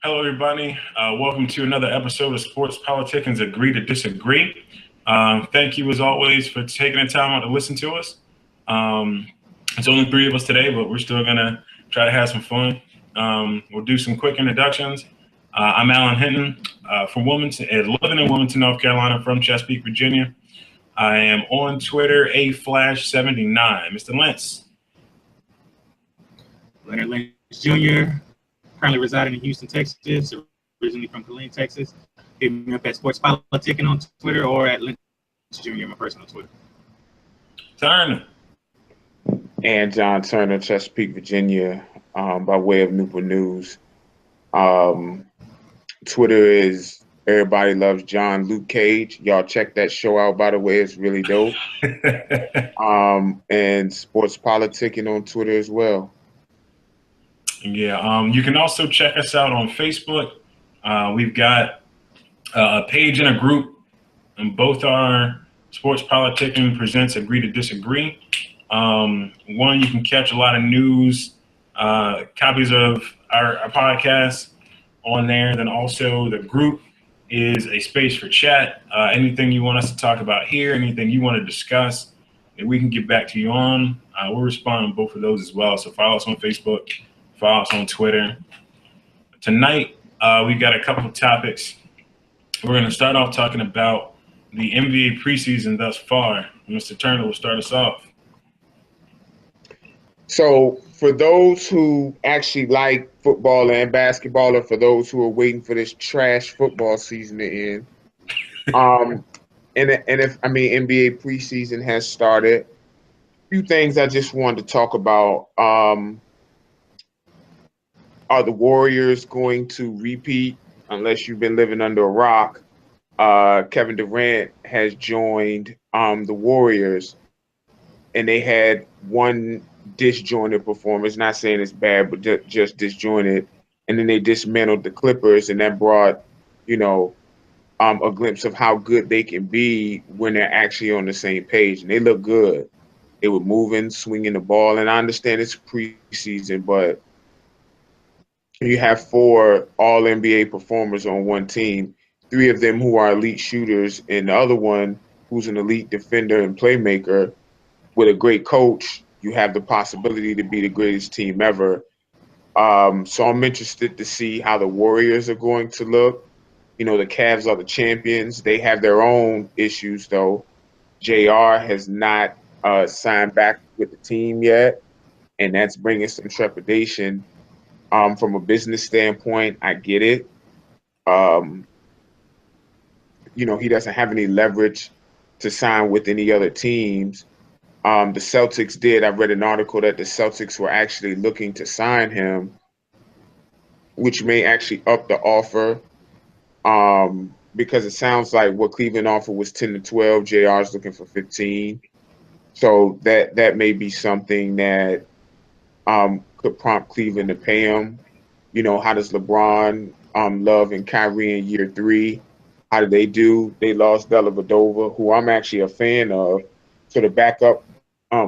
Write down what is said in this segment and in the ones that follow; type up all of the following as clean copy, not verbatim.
Hello, everybody. Welcome to another episode of Sports Politicians Agree to Disagree. Thank you, as always, for taking the time out to listen to us. Um, it's only three of us today, but we're still going to try to have some fun. We'll do some quick introductions. I'm Alan Hinton from living in Wilmington, North Carolina, from Chesapeake, Virginia. I am on Twitter, AFlash79. Mr. Lentz. Leonard Lynch Jr., currently residing in Houston, Texas, originally from Killeen, Texas. Hit me up at Sports Politicking on Twitter or at Lynch Jr., my personal Twitter. Turner. And John Turner, Chesapeake, Virginia, by way of Newport News. Twitter is Everybody Loves John Luke Cage. Y'all check that show out, by the way. It's really dope. And Sports Politicking on Twitter as well. Yeah, you can also check us out on Facebook. We've got a page and a group, and both are Sports Politicking Presents Agree to Disagree. One, you can catch a lot of news, copies of our podcast on there. Then also the group is a space for chat. Anything you want us to talk about here, anything you want to discuss, that we can get back to you on. We'll respond on both of those as well. So follow us on Facebook. Follow us on Twitter. Tonight, we've got a couple of topics. We're going to start off talking about the NBA preseason thus far. Mr. Turner will start us off. So for those who actually like football and basketball, or for those who are waiting for this trash football season to end, NBA preseason has started. A few things I just wanted to talk about. Are the Warriors going to repeat? Unless you've been living under a rock, Kevin Durant has joined the Warriors, and they had one disjointed performance. Not saying it's bad, but just disjointed. And then they dismantled the Clippers, and that brought, a glimpse of how good they can be when they're actually on the same page. And they look good. They were moving, swinging the ball. And I understand it's preseason, but you have four all-NBA performers on one team, three of them who are elite shooters, and the other one who's an elite defender and playmaker. With a great coach, you have the possibility to be the greatest team ever. So I'm interested to see how the Warriors are going to look. The Cavs are the champions. They have their own issues, though. JR has not signed back with the team yet, and that's bringing some trepidation. From a business standpoint, I get it. He doesn't have any leverage to sign with any other teams. The Celtics did. I read an article that the Celtics were actually looking to sign him, which may actually up the offer, because it sounds like what Cleveland offered was 10 to 12. JR is looking for 15. So that may be something that could prompt Cleveland to pay him. How does LeBron, Love, and Kyrie in year 3? How did they do? They lost Dellavedova, who I'm actually a fan of. So the backup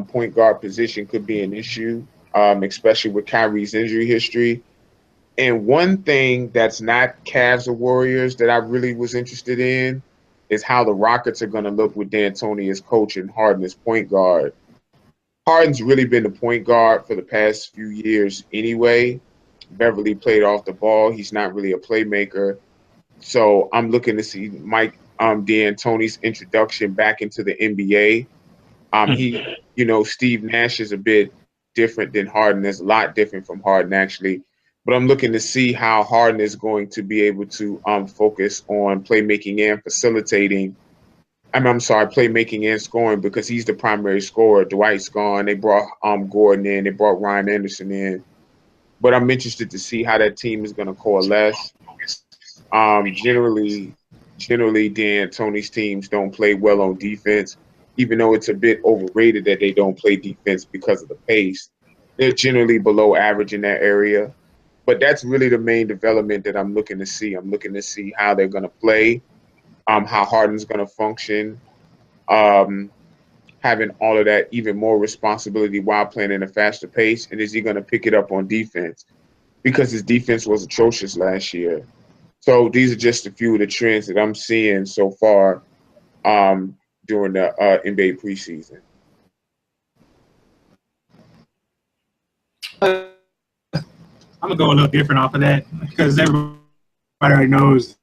point guard position could be an issue, especially with Kyrie's injury history. And one thing that's not Cavs or Warriors that I really was interested in is how the Rockets are going to look with D'Antoni as coach and Harden as point guard. Harden's really been the point guard for the past few years anyway. Beverly played off the ball. He's not really a playmaker. So I'm looking to see Mike D'Antoni's introduction back into the NBA. Steve Nash is a bit different than Harden. It's a lot different from Harden, actually. But I'm looking to see how Harden is going to be able to focus on playmaking and facilitating. Playmaking and scoring, because he's the primary scorer. Dwight's gone. They brought Gordon in. They brought Ryan Anderson in. But I'm interested to see how that team is going to coalesce. Generally, D'Antoni's teams don't play well on defense, even though it's a bit overrated that they don't play defense because of the pace. They're generally below average in that area. But that's really the main development that I'm looking to see. I'm looking to see how they're going to play. How Harden's going to function, having all of that even more responsibility while playing in a faster pace, and is he going to pick it up on defense? because his defense was atrocious last year. So these are just a few of the trends that I'm seeing so far during the NBA preseason. I'm gonna go a little different off of that because everybody already knows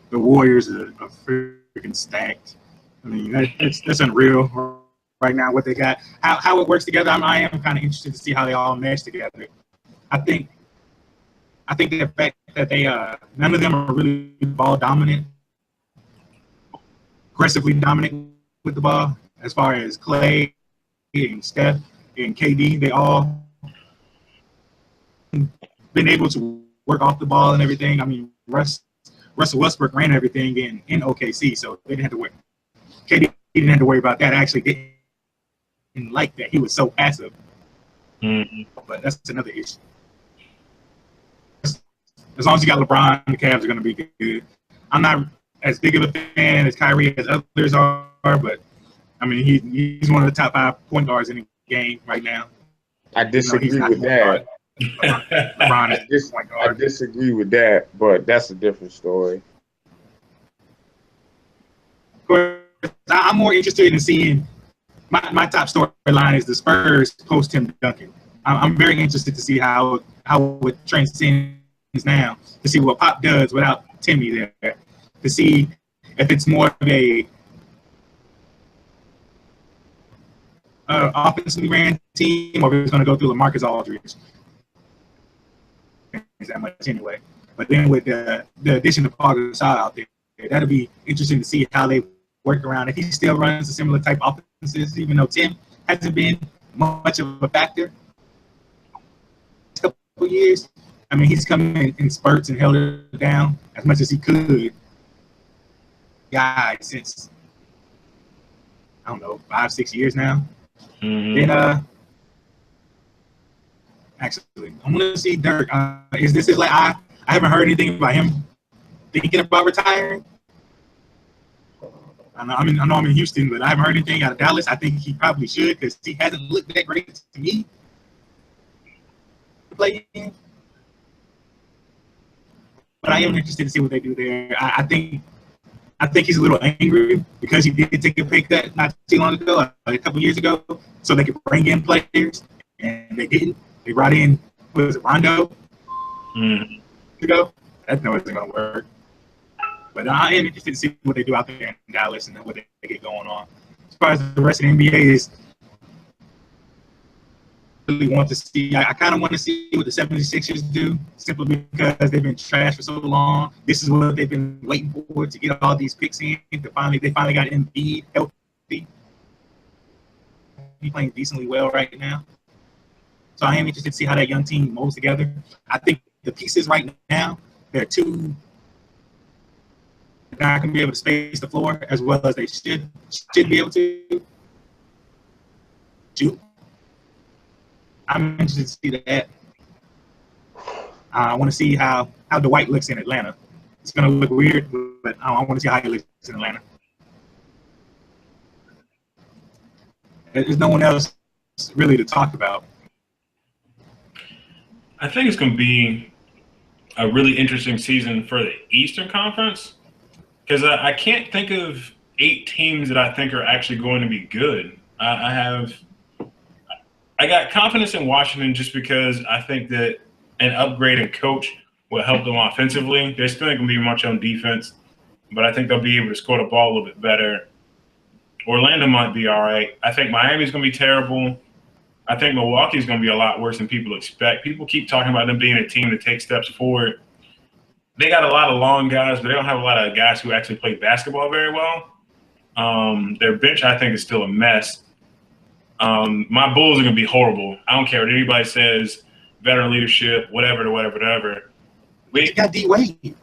the Warriors are freaking stacked. I mean, that's unreal right now what they got. How it works together. I am kind of interested to see how they all mesh together. I think the fact that they none of them are really ball dominant, aggressively dominant with the ball. As far as Clay and Steph and KD, they all been able to work off the ball and everything. I mean, Russell Westbrook ran everything in OKC, so they didn't have to worry. KD didn't have to worry about that. I actually didn't like that. He was so passive. But that's another issue. As long as you got LeBron, the Cavs are going to be good. I'm not as big of a fan as Kyrie as others are, but I mean, he's one of the top 5 point guards in the game right now. I disagree with that. LeBron is point guard. I disagree with that, but that's a different story. Of course, I'm more interested in seeing my top storyline is the Spurs post Tim Duncan. I'm very interested to see how it transcends now, to see what Pop does without Timmy there, to see if it's more of a offensively ran team or if it's going to go through LaMarcus Aldridge. That much anyway. But then with the addition of Paul Gasol out there, that'll be interesting to see how they work around. If he still runs a similar type of offenses, even though Tim hasn't been much of a factor a couple years. I mean, he's come in spurts and held it down as much as he could. Since I don't know 5-6 years now. Then actually, I'm gonna see Dirk. Is this like I haven't heard anything about him thinking about retiring. I know I'm in Houston, but I haven't heard anything out of Dallas. I think he probably should because he hasn't looked that great to me to play in. But I am interested to see what they do there. I think he's a little angry because he did take a pay cut not too long ago, a couple years ago, so they could bring in players, and they didn't. They brought in, what was it, Rondo? Ago. That wasn't going to work. But I am interested to see what they do out there in Dallas and what they get going on. As far as the rest of the NBA is, really want to see. I kind of want to see what the 76ers do, simply because they've been trash for so long. This is what they've been waiting for to get all these picks in. They finally got Embiid healthy. He's playing decently well right now. So I am interested to see how that young team molds together. I think the pieces right now, they're too not going to be able to space the floor as well as they should be able to. I'm interested to see that. I want to see how Dwight looks in Atlanta. It's going to look weird, but I want to see how he looks in Atlanta. There's no one else really to talk about. I think it's going to be a really interesting season for the Eastern Conference because I can't think of 8 teams that I think are actually going to be good. I got confidence in Washington just because I think that an upgraded coach will help them offensively. They're still not going to be much on defense, but I think they'll be able to score the ball a little bit better. Orlando might be all right. I think Miami's going to be terrible. I think Milwaukee's going to be a lot worse than people expect. People keep talking about them being a team that takes steps forward. They got a lot of long guys, but they don't have a lot of guys who actually play basketball very well. Their bench, I think, is still a mess. My Bulls are going to be horrible. I don't care what anybody says, veteran leadership, whatever. You got D-Wade.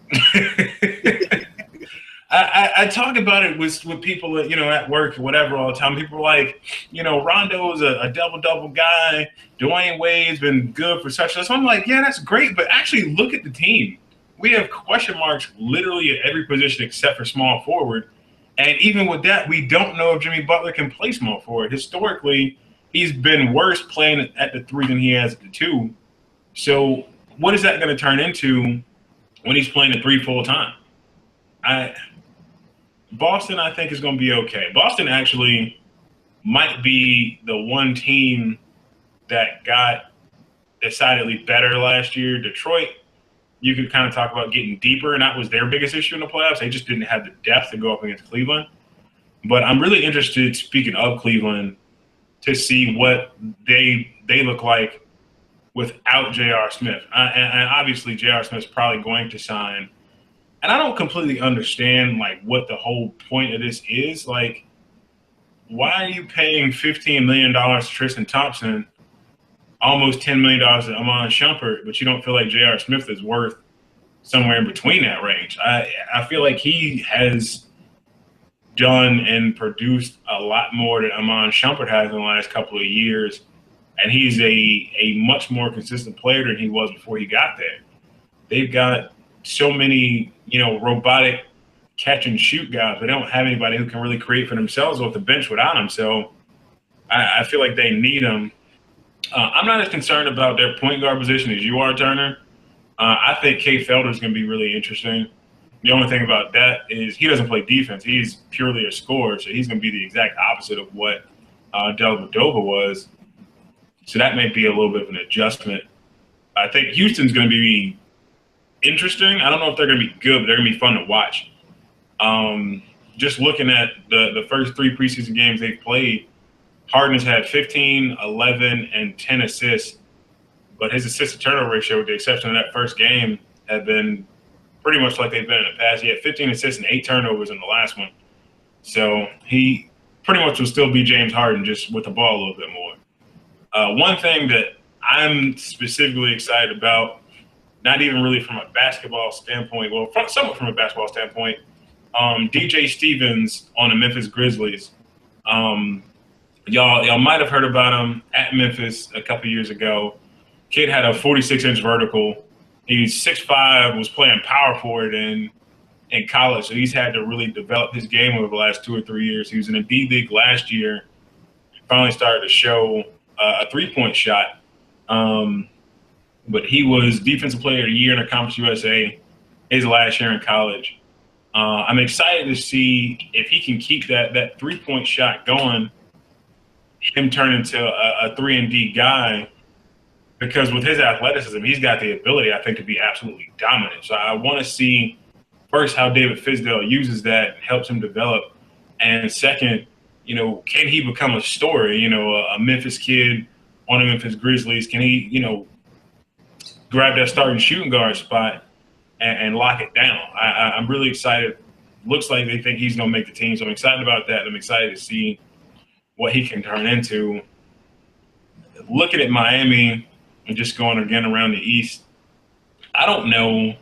I talk about it with people, at work or whatever all the time. People are like, Rondo is a double-double guy. Dwayne Wade's been good for such and such. I'm like, yeah, that's great, but actually look at the team. We have question marks literally at every position except for small forward. And even with that, we don't know if Jimmy Butler can play small forward. Historically, he's been worse playing at the 3 than he has at the 2. So what is that going to turn into when he's playing the 3 full time? Boston, I think, is going to be okay. Boston actually might be the one team that got decidedly better last year. Detroit, you could kind of talk about getting deeper, and that was their biggest issue in the playoffs. They just didn't have the depth to go up against Cleveland. But I'm really interested, speaking of Cleveland, to see what they look like without J.R. Smith. And obviously J.R. Smith's probably going to sign. And I don't completely understand, like, what the whole point of this is. Like, why are you paying $15 million to Tristan Thompson, almost $10 million to Amon Shumpert, but you don't feel like J.R. Smith is worth somewhere in between that range? I feel like he has done and produced a lot more than Amon Shumpert has in the last couple of years, and he's a much more consistent player than he was before he got there. They've got so many, robotic catch and shoot guys. They don't have anybody who can really create for themselves off the bench without him. So I feel like they need him. I'm not as concerned about their point guard position as you are, Turner. I think Kay Felder is going to be really interesting. The only thing about that is he doesn't play defense. He's purely a scorer, so he's going to be the exact opposite of what Dellavedova was. So that may be a little bit of an adjustment. I think Houston's going to be interesting. I don't know if they're going to be good, but they're going to be fun to watch. Just looking at the first 3 preseason games they've played, Harden has had 15, 11, and 10 assists, but his assist-to-turnover ratio, with the exception of that first game, had been pretty much like they've been in the past. He had 15 assists and 8 turnovers in the last one. So he pretty much will still be James Harden, just with the ball a little bit more. One thing that I'm specifically excited about, not even really from a basketball standpoint, well, somewhat from a basketball standpoint, DJ Stevens on the Memphis Grizzlies. Y'all might have heard about him at Memphis a couple years ago. Kid had a 46-inch vertical. He's 6'5", was playing power forward in college, so he's had to really develop his game over the last 2 or 3 years. He was in the D-League last year. He finally started to show a three-point shot. But he was Defensive Player of the Year in the Conference USA his last year in college. I'm excited to see if he can keep that three-point shot going, him turn into a 3-and-D guy, because with his athleticism, he's got the ability, I think, to be absolutely dominant. So I want to see, first, how David Fizdale uses that and helps him develop. And second, can he become a story, a Memphis kid on the Memphis Grizzlies? Can he, grab that starting shooting guard spot and lock it down? I'm really excited. Looks like they think he's going to make the team, so I'm excited about that. I'm excited to see what he can turn into. Looking at Miami and just going again around the East, I don't know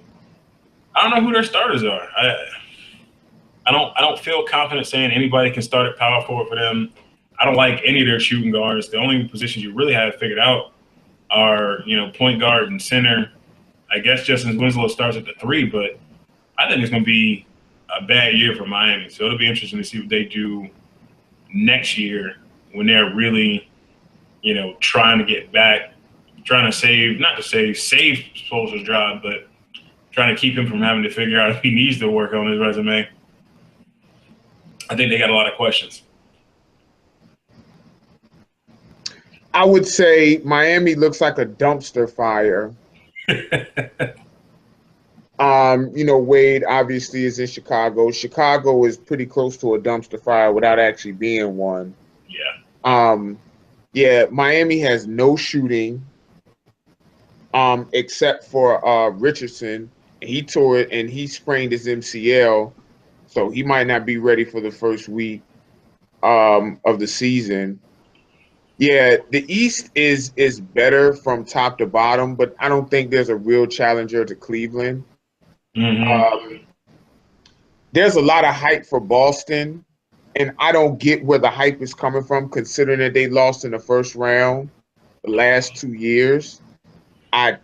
who their starters are. I don't feel confident saying anybody can start at power forward for them. I don't like any of their shooting guards. The only positions you really have figured out are, point guard and center. I guess Justin Winslow starts at the 3, but I think it's going to be a bad year for Miami. So it'll be interesting to see what they do next year when they're really, trying to get back, trying to save Spoelstra's job, but trying to keep him from having to figure out if he needs to work on his resume. I think they got a lot of questions. I would say Miami looks like a dumpster fire. Wade obviously is in Chicago. Chicago is pretty close to a dumpster fire without actually being one. Yeah. Miami has no shooting, except for Richardson. He tore it and he sprained his MCL, so he might not be ready for the first week of the season. Yeah, the East is better from top to bottom, but I don't think there's a real challenger to Cleveland. Mm-hmm. There's a lot of hype for Boston, and I don't get where the hype is coming from, considering that they lost in the first round the last 2 years.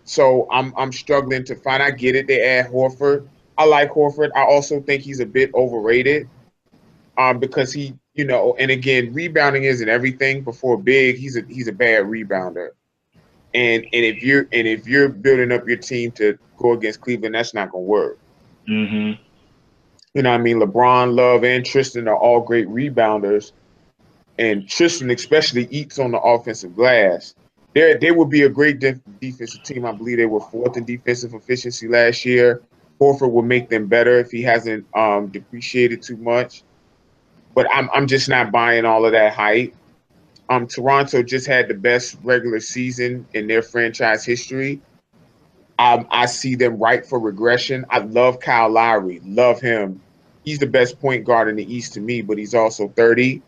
So I'm struggling to find. I get it. They add Horford. I like Horford. I also think he's a bit overrated, because he, and again, rebounding isn't everything. Before big, he's a bad rebounder. And if you're building up your team to go against Cleveland, that's not gonna work. Mm-hmm. You know what I mean? LeBron, Love, and Tristan are all great rebounders, and Tristan especially eats on the offensive glass. They would be a great defensive team. I believe they were fourth in defensive efficiency last year. Horford will make them better if he hasn't depreciated too much. But I'm just not buying all of that hype. Toronto just had the best regular season in their franchise history. I see them ripe for regression. I love Kyle Lowry, love him. He's the best point guard in the East to me, but he's also 30,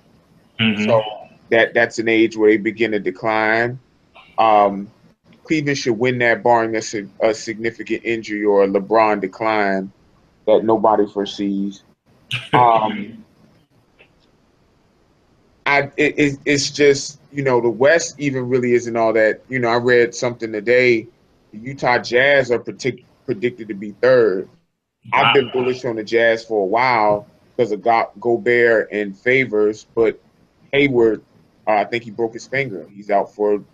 so Mm-hmm. that's an age where they begin to decline. Um, Cleveland should win that, barring a significant injury or a LeBron decline that nobody foresees. Um, it's just, the West even really isn't all that. I read something today. The Utah Jazz are predicted to be third. I've Wow. been bullish on the Jazz for a while because of Gobert and Favors, but Hayward, I think he broke his finger. He's out for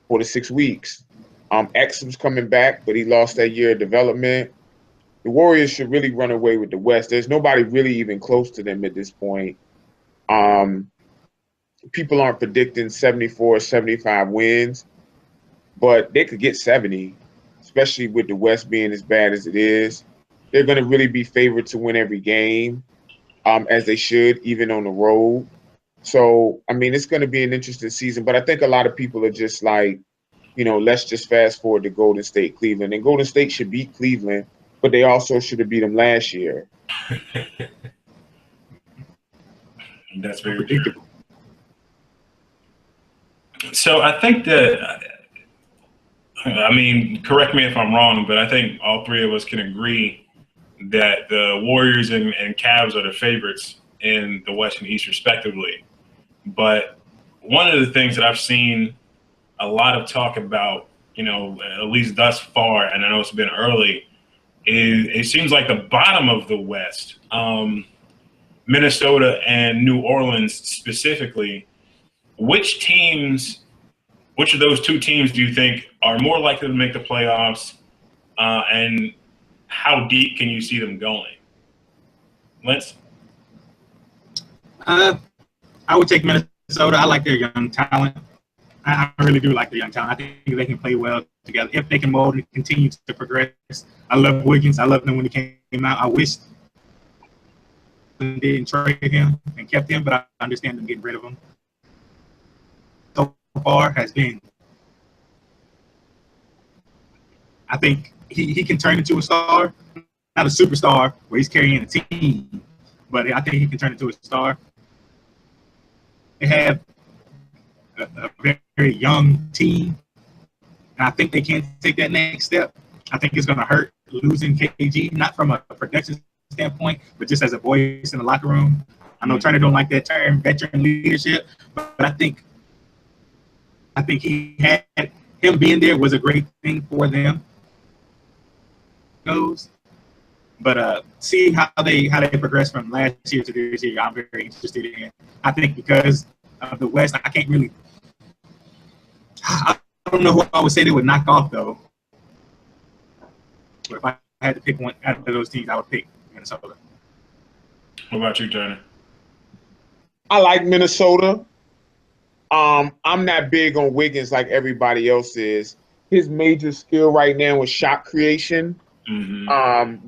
4 to 6 weeks. Exum's coming back, but he lost that year of development. The Warriors should really run away with the West. There's nobody really even close to them at this point. Um, People aren't predicting 74, 75 wins, but they could get 70, especially with the West being as bad as it is. They're going to really be favored to win every game, as they should, even on the road. So, I mean, it's going to be an interesting season, but I think a lot of people are just like, let's just fast forward to Golden State, Cleveland. And Golden State should beat Cleveland, but they also should have beat them last year. That's very true. So I think that, I mean, correct me if I'm wrong, but I think all three of us can agree that the Warriors and Cavs are the favorites in the West and East respectively. But one of the things that I've seen a lot of talk about, at least thus far, and I know it's been early, is it seems like the bottom of the West, Minnesota and New Orleans specifically, which of those two teams do you think are more likely to make the playoffs, and how deep can you see them going? Lance? I would take Minnesota. I like their young talent. I really do like the young talent. I think they can play well together if they can mold and continue to progress. I love Wiggins. I loved him when he came out. I wish they didn't trade him and kept him, but I understand them getting rid of him. So far has been, I think he can turn into a star, not a superstar where he's carrying a team, but I think he can turn into a star. They have a very young team, and I think they can take that next step. I think it's going to hurt losing KG, not from a production standpoint, but just as a voice in the locker room. I know Turner don't like that term, veteran leadership, but I think he had him being there was a great thing for them. But seeing how they progress from last year to this year, I'm very interested in. I think because of the West, I can't really. I don't know who I would say they would knock off though. But if I had to pick one out of those teams, I would pick Minnesota. What about you, Turner? I like Minnesota. I'm not big on Wiggins like everybody else is. His major skill right now is shot creation,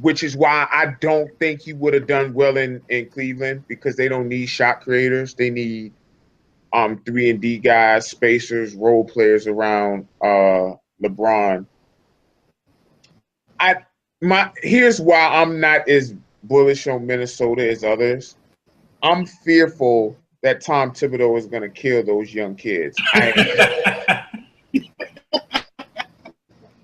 which is why I don't think he would have done well in Cleveland, because they don't need shot creators. They need 3-and-D guys, spacers, role players around LeBron. Here's why I'm not as bullish on Minnesota as others. I'm fearful that Tom Thibodeau is going to kill those young kids.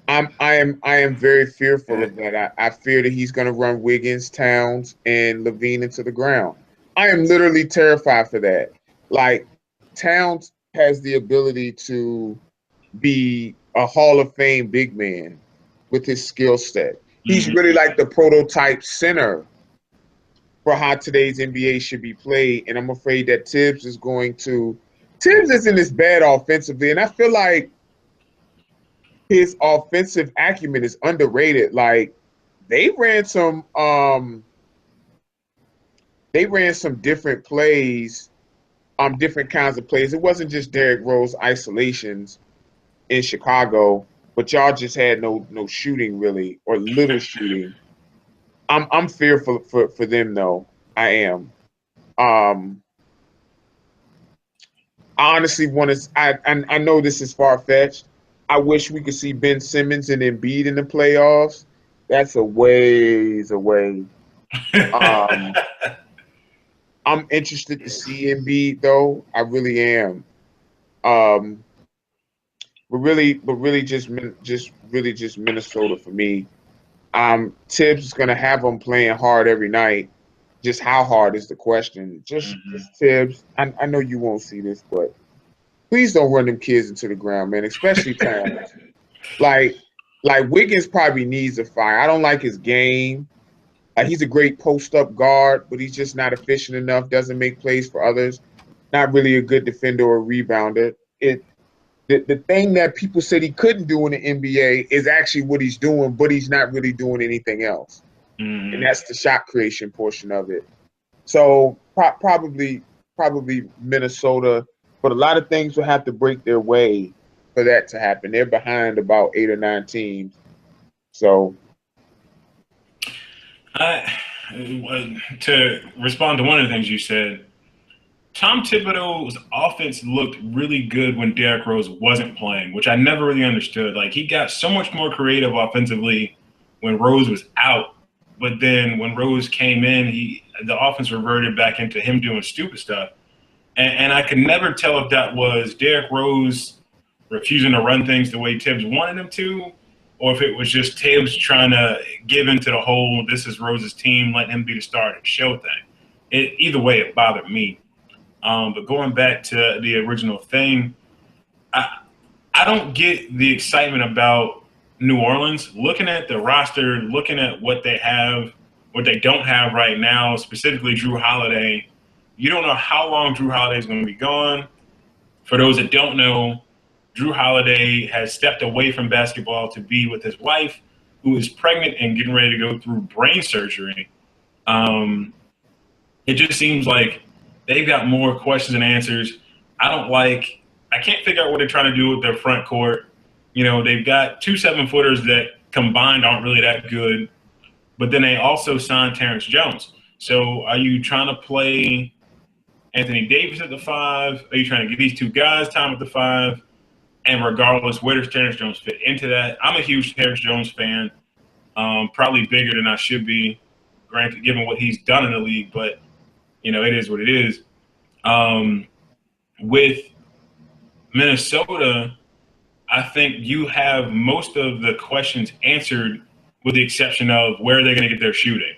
I am very fearful of that. I fear that he's going to run Wiggins, Towns, and Levine into the ground. I am literally terrified for that. Like, Towns has the ability to be a Hall of Fame big man with his skill set. He's really like the prototype center for how today's NBA should be played, and I'm afraid that Tibbs is going to Tibbs isn't as bad offensively, and I feel like his offensive acumen is underrated. Like they ran some different plays, different kinds of plays. It wasn't just Derrick Rose isolations in Chicago, but y'all just had no shooting really, or little shooting. I'm fearful for them though. I am. I honestly want to. I know this is far fetched. I wish we could see Ben Simmons and Embiid in the playoffs. That's a ways away. I'm interested to see Embiid though. I really am. Um, but really just Minnesota for me. Tibbs is gonna have them playing hard every night. Just how hard is the question? Just Tibbs. I know you won't see this, but please don't run them kids into the ground, man. Especially Towns. like Wiggins probably needs a fire. I don't like his game. He's a great post-up guard, but he's just not efficient enough. Doesn't make plays for others. Not really a good defender or rebounder. The thing that people said he couldn't do in the NBA is actually what he's doing, but he's not really doing anything else. And that's the shot creation portion of it. So probably Minnesota, but a lot of things will have to break their way for that to happen. They're behind about 8 or 9 teams. So to respond to one of the things you said, Tom Thibodeau's offense looked really good when Derrick Rose wasn't playing, which I never really understood. Like, he got so much more creative offensively when Rose was out, but then when Rose came in, the offense reverted back into him doing stupid stuff. And I could never tell if that was Derrick Rose refusing to run things the way Tibbs wanted him to, or if it was just Tibbs trying to give into the whole "this is Rose's team, let him be the star and show" thing. Either way, it bothered me. But going back to the original thing, I don't get the excitement about New Orleans. Looking at the roster, looking at what they have, what they don't have right now, specifically Drew Holiday, you don't know how long Drew Holiday is going to be gone. For those that don't know, Drew Holiday has stepped away from basketball to be with his wife, who is pregnant and getting ready to go through brain surgery. It just seems like they've got more questions and answers. I can't figure out what they're trying to do with their front court. You know, they've got 2 7-footers that combined aren't really that good, but then they also signed Terrence Jones. So are you trying to play Anthony Davis at the 5? Are you trying to get these 2 guys time at the 5? And regardless, where does Terrence Jones fit into that? I'm a huge Terrence Jones fan, probably bigger than I should be, granted, given what he's done in the league, but, you know, it is what it is. With Minnesota, I think you have most of the questions answered with the exception of where they're going to get their shooting.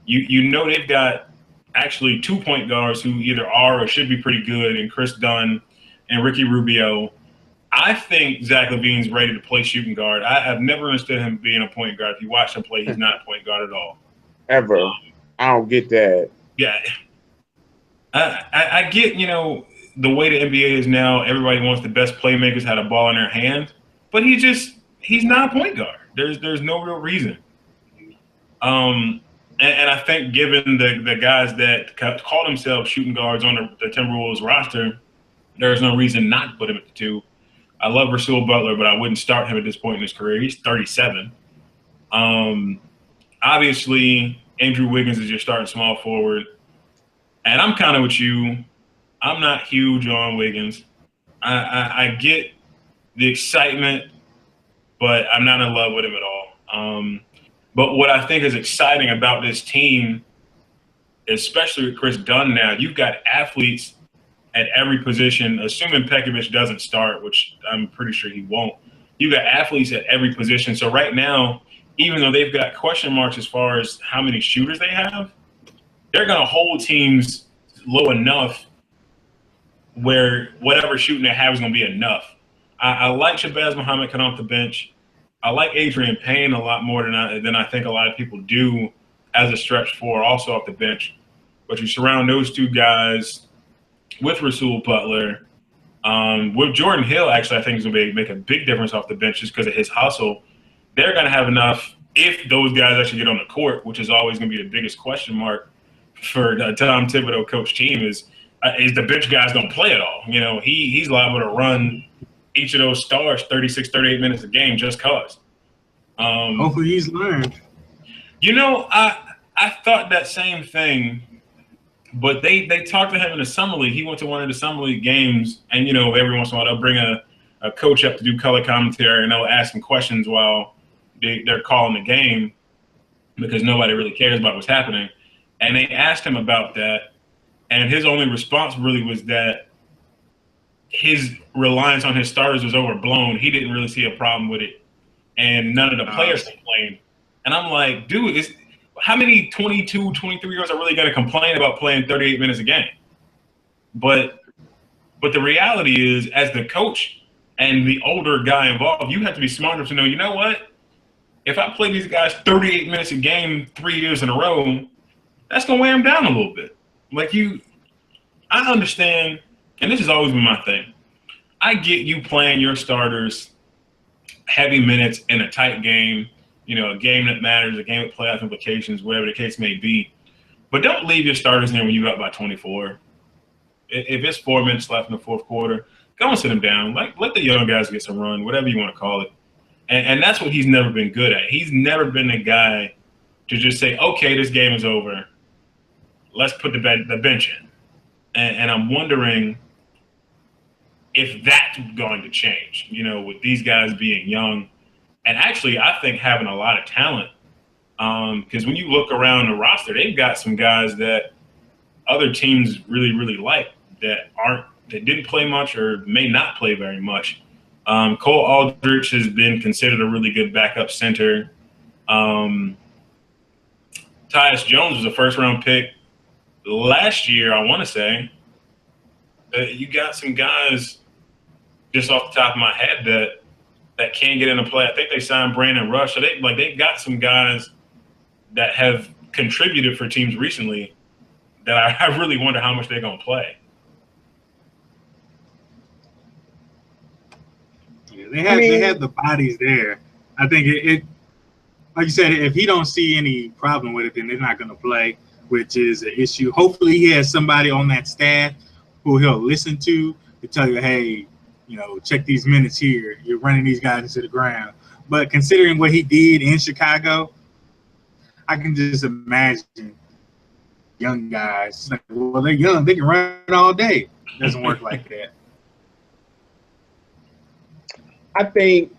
You know they've got actually 2 point guards who either are or should be pretty good in Chris Dunn and Ricky Rubio. I think Zach LaVine's ready to play shooting guard. I've never understood him being a point guard. If you watch him play, he's not a point guard at all. Ever. I don't get that. Yeah. I get, you know, the way the NBA is now, everybody wants the best playmakers have the ball in their hand, but he's not a point guard. There's no real reason. And I think given the guys that call themselves shooting guards on the Timberwolves roster, there's no reason not to put him at the 2. I love Rasul Butler, but I wouldn't start him at this point in his career. He's 37. Obviously, Andrew Wiggins is your starting small forward. And I'm kind of with you. I'm not huge on Wiggins. I get the excitement, but I'm not in love with him at all. But what I think is exciting about this team, especially with Chris Dunn now, you've got athletes at every position, assuming Pekovic doesn't start, which I'm pretty sure he won't. You've got athletes at every position. So right now, even though they've got question marks as far as how many shooters they have, they're going to hold teams low enough where whatever shooting they have is going to be enough. I like Shabazz Muhammad coming off the bench. I like Adrian Payne a lot more than I think a lot of people do as a stretch 4, also off the bench. But you surround those 2 guys with Rasul Butler, With Jordan Hill, actually, I think is going to make a big difference off the bench just because of his hustle. They're going to have enough if those guys actually get on the court, which is always going to be the biggest question mark for the Tom Thibodeau coach team is the bench guys don't play at all. You know, he's liable to run each of those stars 36, 38 minutes a game just cause. Hopefully he's learned. You know, I thought that same thing, but they talked to him in the summer league. He went to one of the summer league games, and you know, every once in a while they'll bring a coach up to do color commentary, and they'll ask him questions while they're calling the game because nobody really cares about what's happening. And they asked him about that, and his only response really was that his reliance on his starters was overblown. He didn't really see a problem with it, and none of the players complained. And I'm like, dude, how many 22, 23-year-olds are really going to complain about playing 38 minutes a game? But the reality is, as the coach and the older guy involved, you have to be smart enough to know, you know what? If I play these guys 38 minutes a game 3 years in a row, that's going to wear them down a little bit. Like I understand, and this has always been my thing. I get you playing your starters heavy minutes in a tight game, you know, a game that matters, a game with playoff implications, whatever the case may be. But don't leave your starters in when you're up by 24. If it's 4 minutes left in the fourth quarter, go and sit them down. Like, let the young guys get some run, whatever you want to call it. And that's what he's never been good at. He's never been the guy to just say, okay, this game is over. Let's put the bench in. And I'm wondering if that's going to change, you know, with these guys being young. And actually, I think having a lot of talent. Because when you look around the roster, they've got some guys that other teams really, really like that didn't play much or may not play very much. Cole Aldrich has been considered a really good backup center. Tyus Jones was a first-round pick last year, I want to say. You got some guys just off the top of my head that can get into play. I think they signed Brandon Rush. So they've got some guys that have contributed for teams recently that I really wonder how much they're going to play. Yeah, they have the bodies there. I think it like you said, if he don't see any problem with it, then they're not going to play, which is an issue. Hopefully he has somebody on that staff who he'll listen to tell you, hey, you know, check these minutes here. You're running these guys into the ground. But considering what he did in Chicago, I can just imagine young guys. Like, well, they're young. They can run all day. It doesn't work like that. I think,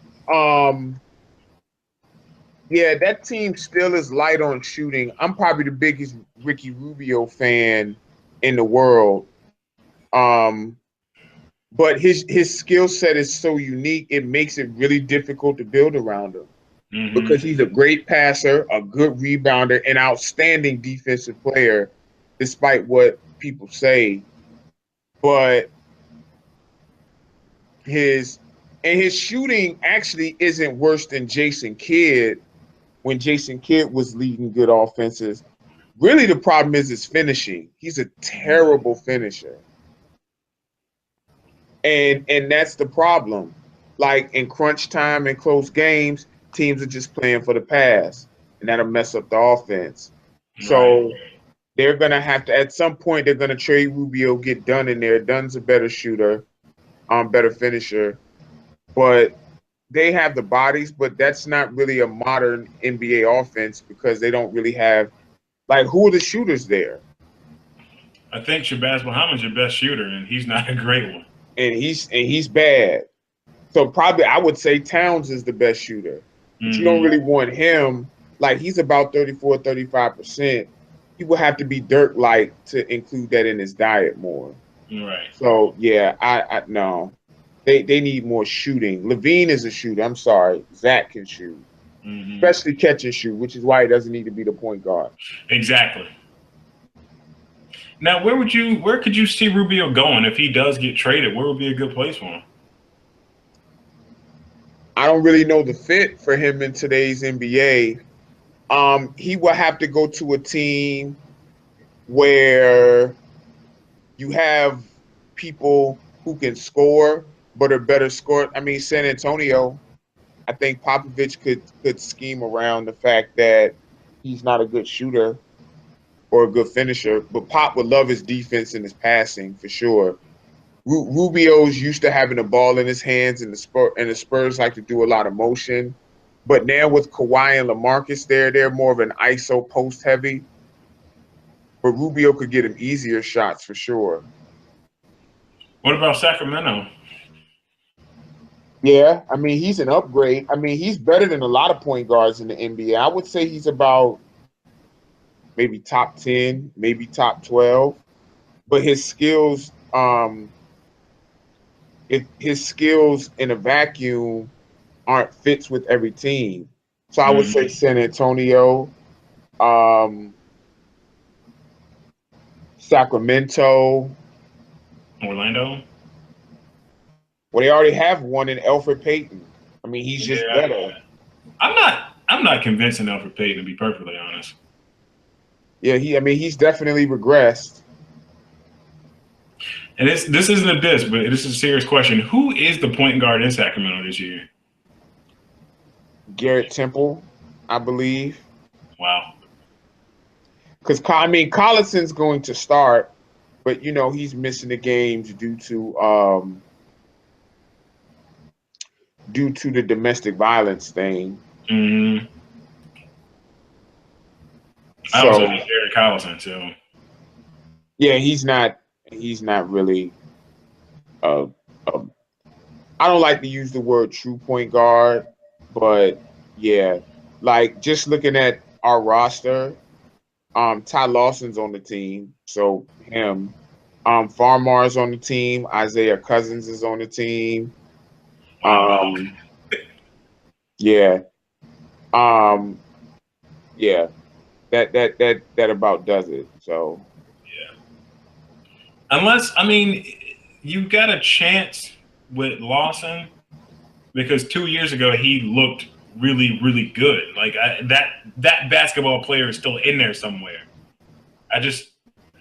yeah, that team still is light on shooting. I'm probably the biggest Ricky Rubio fan in the world. But his skill set is so unique, it makes it really difficult to build around him. Mm-hmm. Because he's a great passer, a good rebounder, an outstanding defensive player, despite what people say. But his shooting actually isn't worse than Jason Kidd when Jason Kidd was leading good offenses. Really, the problem is his finishing. He's a terrible finisher. And that's the problem. Like in crunch time and close games, teams are just playing for the pass, and that'll mess up the offense. Right. So they're going to have to, at some point, they're going to trade Rubio, get Dunn in there. Dunn's a better shooter, better finisher. But they have the bodies, but that's not really a modern NBA offense because they don't really have, like, who are the shooters there? I think Shabazz Muhammad's your best shooter, and he's not a great one. And he's bad. So probably I would say Towns is the best shooter. But you don't really want him. Like, he's about 34, 35%. He would have to be Dirk-like to include that in his diet more. Right. So, yeah, I no. They need more shooting. Levine is a shooter. I'm sorry. Zach can shoot. Mm-hmm. Especially catch and shoot, which is why he doesn't need to be the point guard. Exactly. Now, where could you see Rubio going if he does get traded? Where would be a good place for him? I don't really know the fit for him in today's NBA. He will have to go to a team where you have people who can score but are better scored. I mean, San Antonio, I think Popovich could scheme around the fact that he's not a good shooter or a good finisher, but Pop would love his defense and his passing for sure. Rubio's used to having the ball in his hands, and the Spurs like to do a lot of motion. But now with Kawhi and LaMarcus there, they're more of an ISO post heavy. But Rubio could get him easier shots for sure. What about Sacramento? Yeah, I mean, he's an upgrade. I mean, he's better than a lot of point guards in the NBA. I would say he's about maybe top 10, maybe top 12. But his skills, if his skills in a vacuum aren't fits with every team. So I would say San Antonio, Sacramento, Orlando. Well, they already have one in Elfrid Payton. I mean, he's just better. I'm not convinced in Elfrid Payton, to be perfectly honest. Yeah, he's definitely regressed. And this isn't a diss, but this is a serious question. Who is the point guard in Sacramento this year? Garrett Temple, I believe. Wow. Because Collison's going to start, but he's missing the games due to the domestic violence thing. Mm-hmm. So, I also think Derek Collison, so yeah, he's not really I don't like to use the word true point guard, but yeah, like just looking at our roster, Ty Lawson's on the team, so him. Farmar's on the team. Isaiah Cousins is on the team. wow. Yeah. Yeah. That about does it. So Yeah. Unless, I mean, you got a chance with Lawson because 2 years ago he looked really, really good. Like that basketball player is still in there somewhere. I just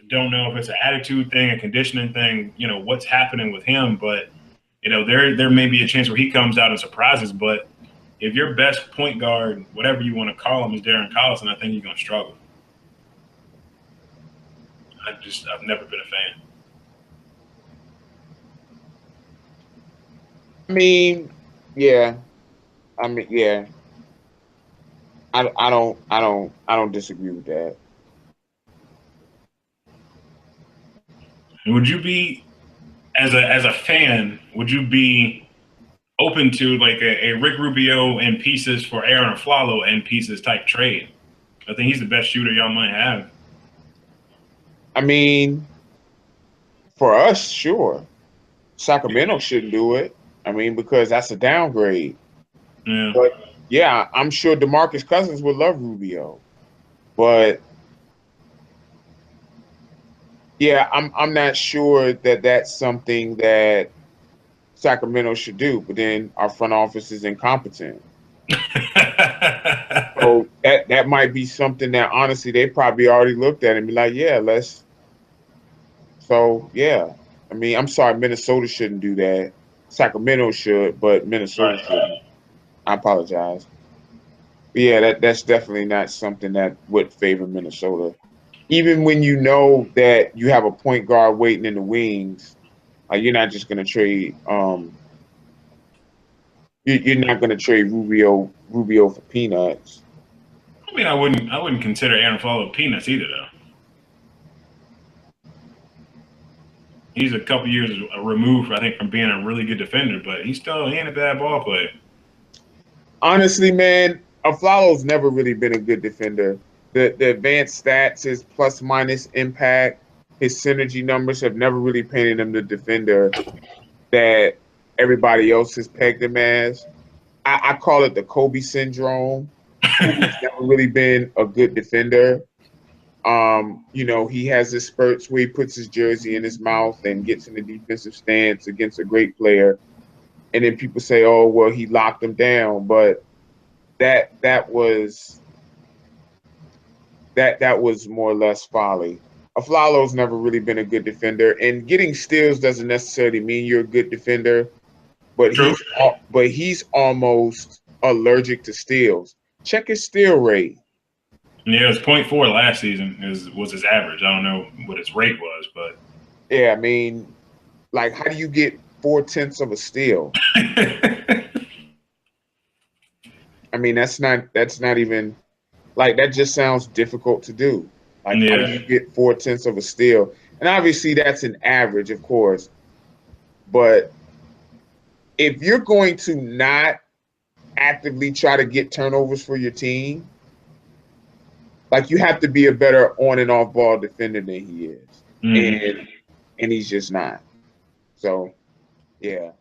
don't know if it's an attitude thing, a conditioning thing, what's happening with him. But, there may be a chance where he comes out and surprises. But if your best point guard, whatever you want to call him, is Darren Collison, I think you're going to struggle. I've never been a fan. I mean, yeah. Yeah. I don't disagree with that. Would you be, as a fan, would you be open to like a Rick Rubio and pieces for Aaron Aflalo and pieces type trade? I think he's the best shooter y'all might have. I mean, for us, sure. Sacramento shouldn't do it. I mean, because that's a downgrade. Yeah. But yeah, I'm sure DeMarcus Cousins would love Rubio. But yeah, I'm not sure that that's something that Sacramento should do. But then our front office is incompetent. So that might be something that honestly they probably already looked at and be like, yeah, let's. So yeah, I mean, I'm sorry, Minnesota shouldn't do that. Sacramento should, but Minnesota shouldn't. I apologize. But yeah, that's definitely not something that would favor Minnesota. Even when you know that you have a point guard waiting in the wings, you're not just going to trade. You're not going to trade Rubio for peanuts. I mean, I wouldn't consider Aaron Aflalo peanuts either, though. He's a couple years removed, I think, from being a really good defender, but he ain't a bad ball player. Honestly, man, Aflalo's never really been a good defender. The advanced stats, his plus minus impact, his synergy numbers have never really painted him the defender that everybody else has pegged him as. I call it the Kobe syndrome. Kobe's never really been a good defender. He has his spurts where he puts his jersey in his mouth and gets in the defensive stance against a great player. And then people say, oh, well, he locked him down. But that was more or less folly. Aflalo's never really been a good defender, and getting steals doesn't necessarily mean you're a good defender. But True. he's almost allergic to steals. Check his steal rate. Yeah, it was 0.4 last season. Was his average. I don't know what his rate was, but Yeah, I mean, like, how do you get 4/10 of a steal? I mean, that's not even like, that just sounds difficult to do. Like, how do you get 4/10 of a steal? And obviously that's an average, of course. But if you're going to not actively try to get turnovers for your team, like, you have to be a better on and off ball defender than he is. And he's just not. So, yeah.